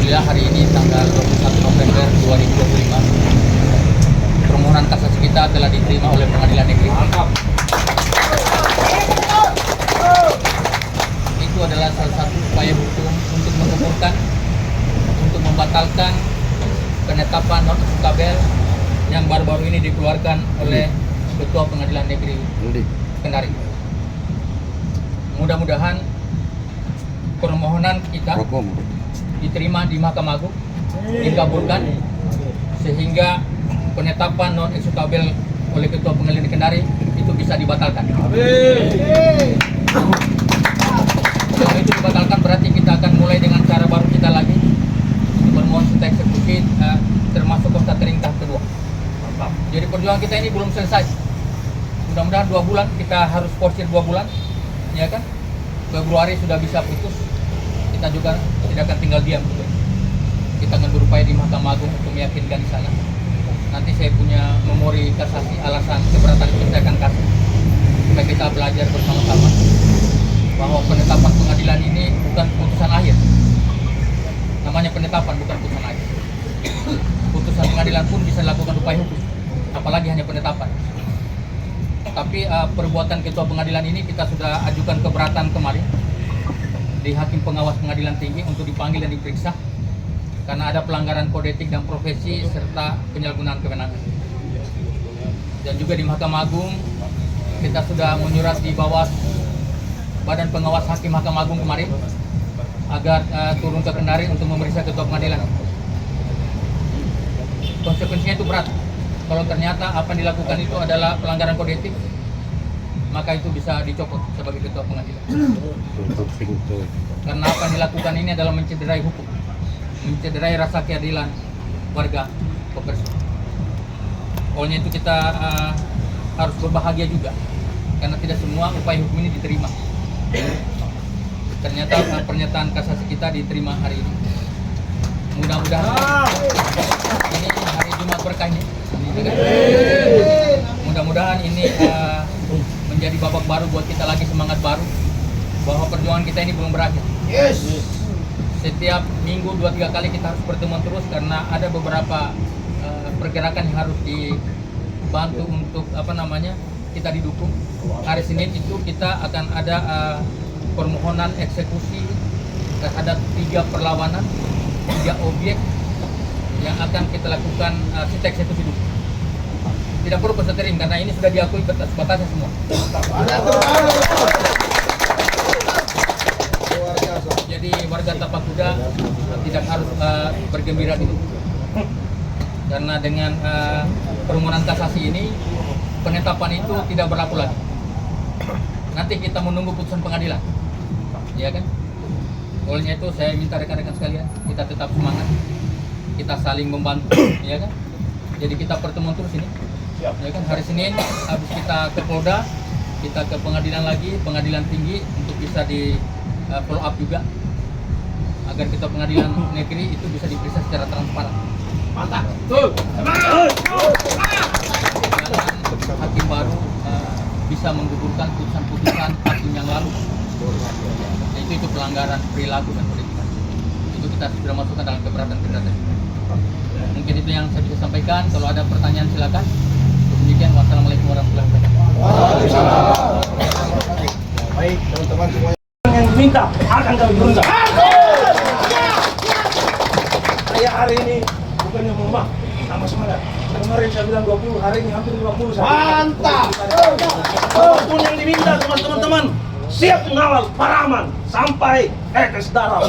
Alhamdulillah hari ini tanggal 21 November 2025 permohonan kasasi kita telah diterima oleh Pengadilan Negeri. Itu adalah salah satu upaya hukum untuk menggugurkan, untuk membatalkan penetapan non eksekabel yang baru-baru ini dikeluarkan oleh Ketua Pengadilan Negeri Kendari. Mudah-mudahan permohonan kita diterima di Mahkamah Agung, dikabulkan, sehingga penetapan non eksekabel oleh Ketua Pengadilan Kendari itu bisa dibatalkan. Kalau itu dibatalkan berarti kita akan mulai dengan cara baru kita lagi, permohonan sita eksekusi termasuk kosta tering tahap kedua. Jadi perjuangan kita ini belum selesai. Mudah-mudahan 2 bulan, kita harus porsir 2 bulan, ya kan? Februari sudah bisa putus. Kita juga tidak akan tinggal diam. Kita akan berupaya di Mahkamah Agung untuk meyakinkan di sana. Nanti saya punya memori kasasi, alasan keberatan itu saya akan kasih supaya kita belajar bersama-sama bahwa penetapan pengadilan ini bukan putusan akhir. Namanya penetapan, bukan putusan akhir. Putusan pengadilan pun bisa dilakukan upaya hukum, apalagi hanya penetapan. Tapi perbuatan Ketua Pengadilan ini kita sudah ajukan keberatan kemarin di Hakim Pengawas Pengadilan Tinggi untuk dipanggil dan diperiksa karena ada pelanggaran kode etik dan profesi serta penyalahgunaan kewenangan. Dan juga di Mahkamah Agung kita sudah menyurat di bawah Badan Pengawas Hakim Mahkamah Agung kemarin agar turun ke Kendari untuk memeriksa Ketua Pengadilan. Konsekuensinya itu berat. Kalau ternyata apa yang dilakukan itu adalah pelanggaran kode etik, maka itu bisa dicopot sebagai Ketua Pengadilan. Karena apa yang dilakukan ini adalah mencederai hukum, mencederai rasa keadilan warga Kopersi. Olehnya itu kita harus berbahagia juga, karena tidak semua upaya hukum ini diterima. Ternyata pernyataan kasasi kita diterima hari ini. Mudah-mudahan ini hari Jumat berkah ini. Mudah-mudahan ini menjadi babak baru buat kita lagi, semangat baru bahwa perjuangan kita ini belum berakhir. Setiap minggu 2-3 kali kita harus pertemuan terus karena ada beberapa pergerakan yang harus dibantu untuk kita didukung. Hari Senin itu kita akan ada permohonan eksekusi terhadap 3 perlawanan, 3 objek yang akan kita lakukan sita eksekusi dulu. Tidak perlu kosta tering karena ini sudah diakui batas-batasnya semua. Jadi warga Tapak Kuda tidak harus bergembira dulu. Karena dengan permohonan kasasi ini penetapan itu tidak berlaku lagi. Nanti kita menunggu putusan pengadilan, ya kan? Olehnya itu saya minta rekan-rekan sekalian kita tetap semangat, kita saling membantu, ya kan? Jadi kita pertemuan terus ini, ya kan? Hari Senin habis kita ke Polda, kita ke pengadilan lagi, pengadilan tinggi untuk bisa di follow up juga agar kita pengadilan negeri itu bisa diperiksa secara transparan. Mantap. Tuh. Hakim baru bisa menggugurkan putusan-putusan hakim yang lalu. Itu pelanggaran perilaku dan politik. Itu kita sudah masukkan dalam keberatan-keberatan. Mungkin itu yang saya bisa sampaikan. Kalau ada pertanyaan silakan. Demikian, wassalamualaikum warahmatullahi wabarakatuh. Baik teman-teman semuanya. Yang diminta akan kami turunkan. Saya hari ini bukannya melemah, tambah semangat. Kemarin saya bilang 20, hari ini hampir 50. Mantap. Apapun yang diminta teman-teman, siap mengawal paraman sampai tetes darah.